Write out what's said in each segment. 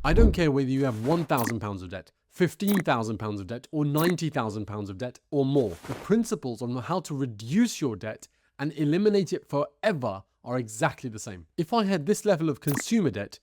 I don't care whether you have £1,000 of debt, £15,000 of debt, or £90,000 of debt or more. The principles on how to reduce your debt and eliminate it forever are exactly the same. If I had this level of consumer debt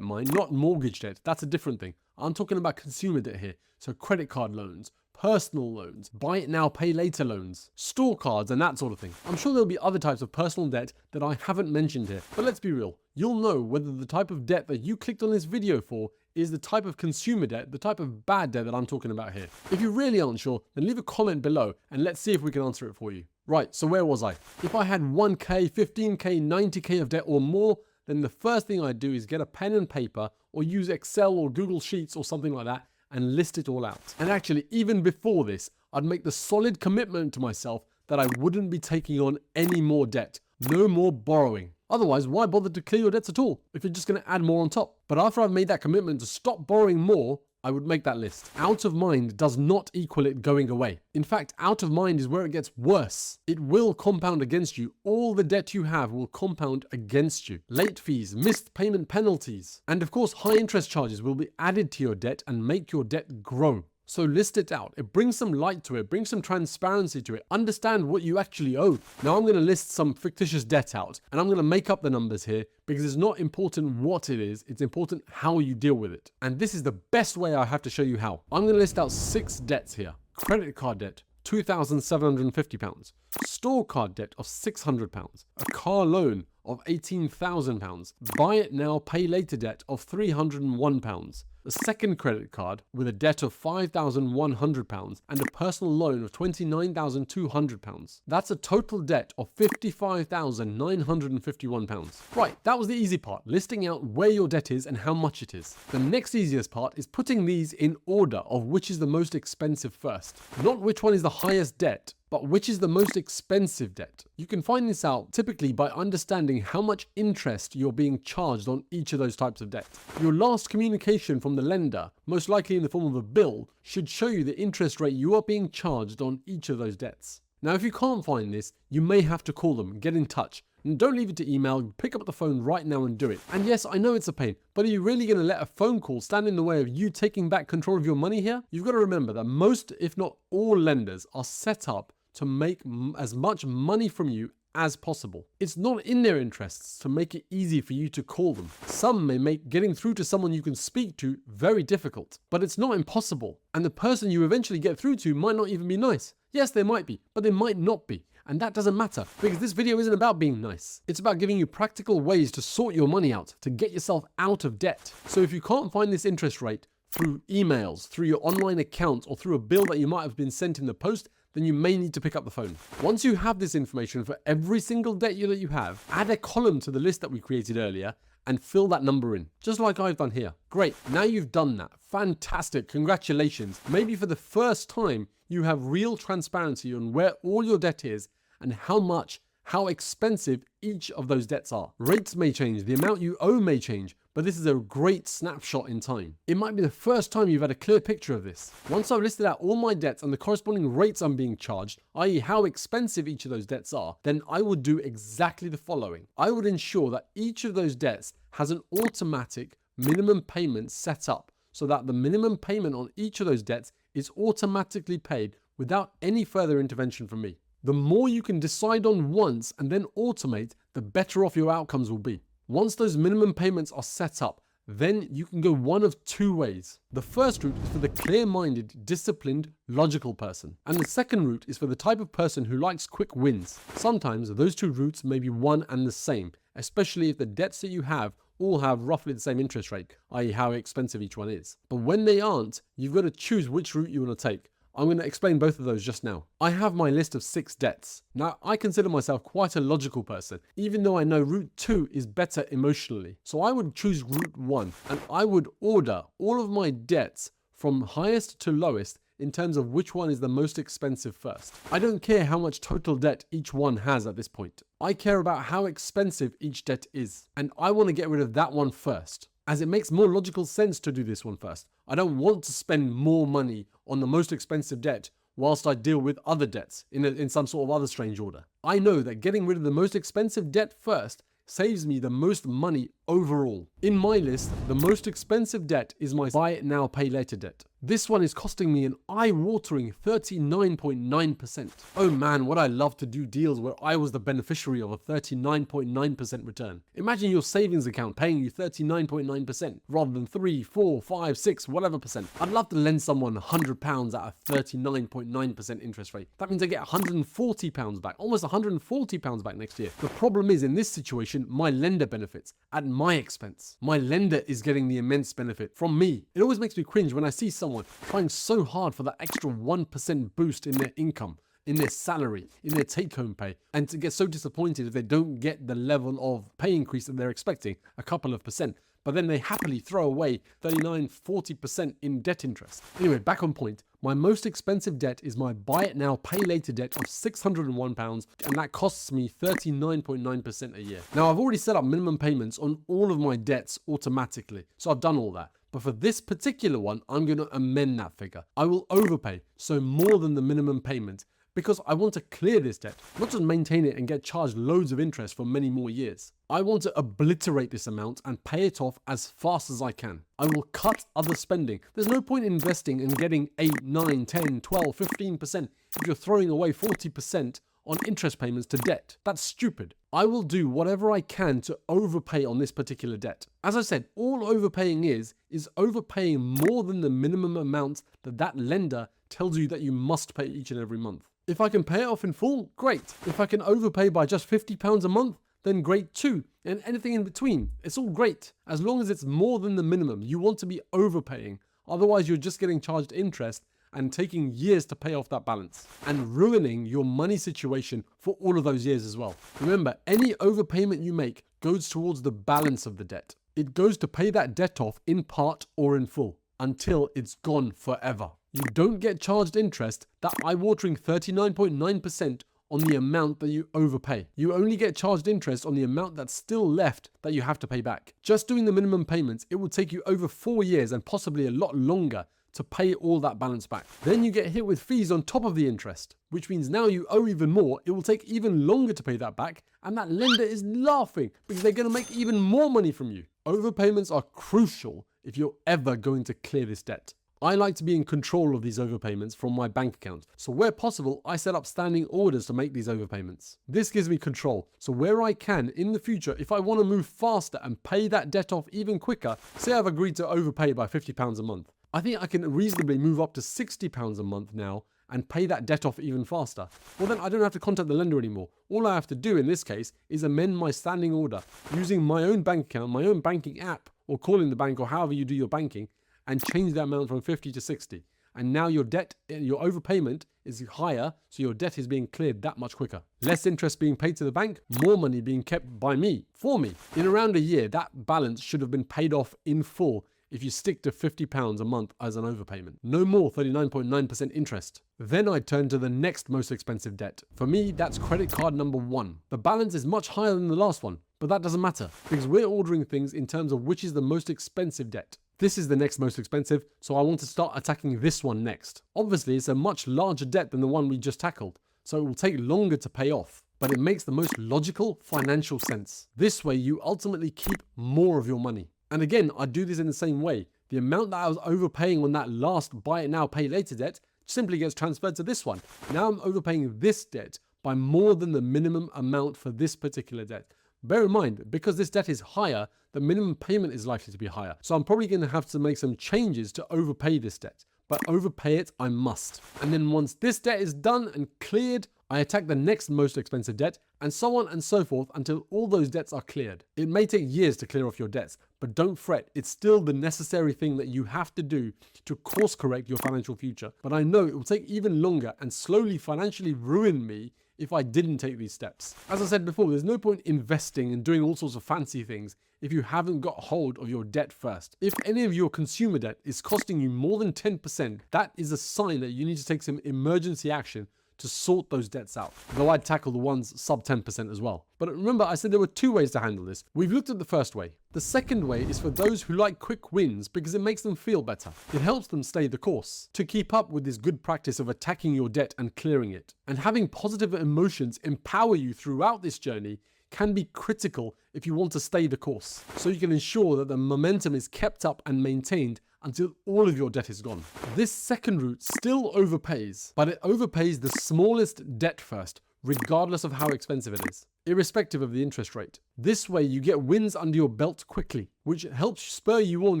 mind, not mortgage debt, that's a different thing. I'm talking about consumer debt here. So credit card loans, personal loans, buy it now, pay later loans, store cards, and that sort of thing. I'm sure there'll be other types of personal debt that I haven't mentioned here, but let's be real. You'll know whether the type of debt that you clicked on this video for is the type of consumer debt, the type of bad debt that I'm talking about here. If you really aren't sure, then leave a comment below and let's see if we can answer it for you. Right, so where was I? If I had 1K, 15K, 90K of debt or more, then the first thing I'd do is get a pen and paper or use Excel or Google Sheets or something like that and list it all out. And actually, even before this, I'd make the solid commitment to myself that I wouldn't be taking on any more debt. No more borrowing. Otherwise, why bother to clear your debts at all if you're just going to add more on top? But after I've made that commitment to stop borrowing more, I would make that list. Out of mind does not equal it going away. In fact, out of mind is where it gets worse. It will compound against you. All the debt you have will compound against you. Late fees, missed payment penalties, and of course, high interest charges will be added to your debt and make your debt grow. So list it out. It brings some light to it, brings some transparency to it. Understand what you actually owe. Now I'm going to list some fictitious debt out and I'm going to make up the numbers here because it's not important what it is, it's important how you deal with it. And this is the best way I have to show you how. I'm going to list out 6 debts here. Credit card debt, £2,750. Store card debt of £600. A car loan of £18,000. Buy it now, pay later debt of £301. A second credit card with a debt of £5,100 and a personal loan of £29,200. That's a total debt of £55,951. Right, that was the easy part, listing out where your debt is and how much it is. The next easiest part is putting these in order of which is the most expensive first. Not which one is the highest debt, but which is the most expensive debt. You can find this out typically by understanding how much interest you're being charged on each of those types of debt. Your last communication from the lender, most likely in the form of a bill, should show you the interest rate you are being charged on each of those debts. Now, if you can't find this, you may have to call them, get in touch. And don't leave it to email, pick up the phone right now and do it. And yes, I know it's a pain, but are you really going to let a phone call stand in the way of you taking back control of your money here? You've got to remember that most, if not all lenders are set up to make as much money from you as possible. It's not in their interests to make it easy for you to call them. Some may make getting through to someone you can speak to very difficult, but it's not impossible. And the person you eventually get through to might not even be nice. Yes, they might be, but they might not be. And that doesn't matter because this video isn't about being nice. It's about giving you practical ways to sort your money out, to get yourself out of debt. So if you can't find this interest rate through emails, through your online account, or through a bill that you might have been sent in the post, then you may need to pick up the phone. Once you have this information for every single debt that you have, add a column to the list that we created earlier and fill that number in, just like I've done here. Great, now you've done that. Fantastic, congratulations. Maybe for the first time, you have real transparency on where all your debt is and how expensive each of those debts are. Rates may change, the amount you owe may change, but this is a great snapshot in time. It might be the first time you've had a clear picture of this. Once I've listed out all my debts and the corresponding rates I'm being charged, i.e. how expensive each of those debts are, then I would do exactly the following. I would ensure that each of those debts has an automatic minimum payment set up so that the minimum payment on each of those debts is automatically paid without any further intervention from me. The more you can decide on once and then automate, the better off your outcomes will be. Once those minimum payments are set up, then you can go one of 2 ways. The first route is for the clear-minded, disciplined, logical person. And the second route is for the type of person who likes quick wins. Sometimes those 2 routes may be one and the same, especially if the debts that you have all have roughly the same interest rate, i.e. how expensive each one is. But when they aren't, you've got to choose which route you want to take. I'm going to explain both of those just now. I have my list of 6 debts. Now, I consider myself quite a logical person, even though I know route 2 is better emotionally. So I would choose route 1, and I would order all of my debts from highest to lowest in terms of which one is the most expensive first. I don't care how much total debt each one has at this point. I care about how expensive each debt is, and I want to get rid of that one first, as it makes more logical sense to do this one first. I don't want to spend more money on the most expensive debt whilst I deal with other debts in some sort of other strange order. I know that getting rid of the most expensive debt first saves me the most money overall. In my list, the most expensive debt is my buy it now, pay later debt. This one is costing me an eye-watering 39.9%. Oh man, would I love to do deals where I was the beneficiary of a 39.9% return. Imagine your savings account paying you 39.9% rather than 3, 4, 5, 6, whatever percent. I'd love to lend someone £100 at a 39.9% interest rate. That means I get £140 back, almost £140 back next year. The problem is, in this situation, my lender benefits at my expense. My lender is getting the immense benefit from me. It always makes me cringe when I see someone trying so hard for that extra 1% boost in their income, in their salary, in their take-home pay, and to get so disappointed if they don't get the level of pay increase that they're expecting, a couple of percent. But then they happily throw away 39, 40% in debt interest. Anyway, back on point. My most expensive debt is my buy it now, pay later debt of £601, and that costs me 39.9% a year. Now, I've already set up minimum payments on all of my debts automatically, so I've done all that. But for this particular one, I'm going to amend that figure. I will overpay, so more than the minimum payment, because I want to clear this debt, not just maintain it and get charged loads of interest for many more years. I want to obliterate this amount and pay it off as fast as I can. I will cut other spending. There's no point in investing and getting 8, 9, 10, 12, 15% if you're throwing away 40% on interest payments to debt. That's stupid. I will do whatever I can to overpay on this particular debt. As I said, all overpaying is overpaying more than the minimum amount that lender tells you that you must pay each and every month. If I can pay it off in full, great. If I can overpay by just £50 a month, then great too. And anything in between, it's all great. As long as it's more than the minimum, you want to be overpaying. Otherwise, you're just getting charged interest and taking years to pay off that balance and ruining your money situation for all of those years as well. Remember, any overpayment you make goes towards the balance of the debt. It goes to pay that debt off in part or in full until it's gone forever. You don't get charged interest, that eye-watering 39.9% on the amount that you overpay. You only get charged interest on the amount that's still left that you have to pay back. Just doing the minimum payments, it will take you over 4 years and possibly a lot longer to pay all that balance back. Then you get hit with fees on top of the interest, which means now you owe even more. It will take even longer to pay that back, and that lender is laughing because they're going to make even more money from you. Overpayments are crucial if you're ever going to clear this debt. I like to be in control of these overpayments from my bank account, so where possible, I set up standing orders to make these overpayments. This gives me control, so where I can, in the future, if I want to move faster and pay that debt off even quicker, say I've agreed to overpay by £50 a month, I think I can reasonably move up to £60 a month now and pay that debt off even faster. Well, then I don't have to contact the lender anymore. All I have to do in this case is amend my standing order using my own bank account, my own banking app, or calling the bank or however you do your banking, and change the amount from 50 to 60. And now your debt, your overpayment is higher, so your debt is being cleared that much quicker. Less interest being paid to the bank, more money being kept by me, for me. In around a year, that balance should have been paid off in full if you stick to £50 a month as an overpayment. No more 39.9% interest. Then I turn to the next most expensive debt. For me, that's credit card number 1. The balance is much higher than the last one, but that doesn't matter because we're ordering things in terms of which is the most expensive debt. This is the next most expensive, so I want to start attacking this one next. Obviously, it's a much larger debt than the one we just tackled, so it will take longer to pay off, but it makes the most logical financial sense. This way, you ultimately keep more of your money. And again, I do this in the same way. The amount that I was overpaying on that last buy it now, pay later debt simply gets transferred to this one. Now I'm overpaying this debt by more than the minimum amount for this particular debt. Bear in mind, because this debt is higher, the minimum payment is likely to be higher. So I'm probably going to have to make some changes to overpay this debt. But overpay it, I must. And then once this debt is done and cleared, I attack the next most expensive debt, and so on and so forth until all those debts are cleared. It may take years to clear off your debts, but don't fret. It's still the necessary thing that you have to do to course correct your financial future. But I know it will take even longer and slowly financially ruin me if I didn't take these steps. As I said before, there's no point investing and doing all sorts of fancy things if you haven't got hold of your debt first. If any of your consumer debt is costing you more than 10%, that is a sign that you need to take some emergency action to sort those debts out. Though I'd tackle the ones sub 10% as well. But remember, I said there were 2 ways to handle this. We've looked at the first way. The second way is for those who like quick wins because it makes them feel better. It helps them stay the course. To keep up with this good practice of attacking your debt and clearing it. And having positive emotions empower you throughout this journey, can be critical if you want to stay the course, so you can ensure that the momentum is kept up and maintained until all of your debt is gone. This second route still overpays, but it overpays the smallest debt first, regardless of how expensive it is, irrespective of the interest rate. This way you get wins under your belt quickly, which helps spur you on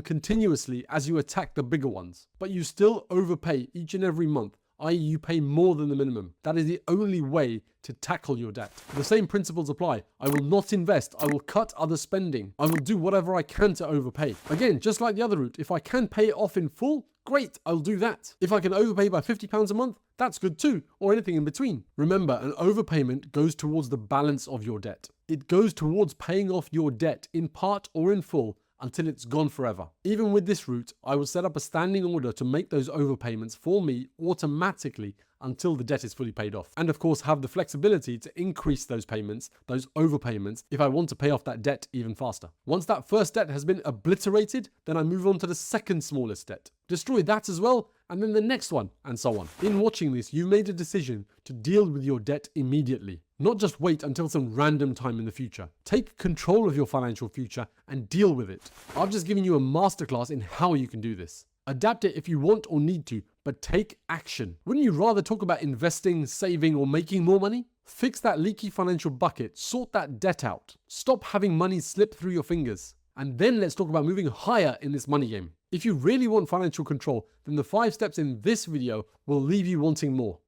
continuously as you attack the bigger ones. But you still overpay each and every month, i.e. you pay more than the minimum. That is the only way to tackle your debt. The same principles apply. I will not invest. I will cut other spending. I will do whatever I can to overpay. Again, just like the other route, if I can pay it off in full, great, I'll do that. If I can overpay by £50 a month, that's good too, or anything in between. Remember, an overpayment goes towards the balance of your debt. It goes towards paying off your debt in part or in full until it's gone forever. Even with this route, I will set up a standing order to make those overpayments for me automatically until the debt is fully paid off. And of course, have the flexibility to increase those payments, those overpayments, if I want to pay off that debt even faster. Once that first debt has been obliterated, then I move on to the second smallest debt. Destroy that as well, and then the next one, and so on. In watching this, you made a decision to deal with your debt immediately. Not just wait until some random time in the future. Take control of your financial future and deal with it. I've just given you a masterclass in how you can do this. Adapt it if you want or need to, but take action. Wouldn't you rather talk about investing, saving, or making more money? Fix that leaky financial bucket, sort that debt out. Stop having money slip through your fingers. And then let's talk about moving higher in this money game. If you really want financial control, then the 5 steps in this video will leave you wanting more.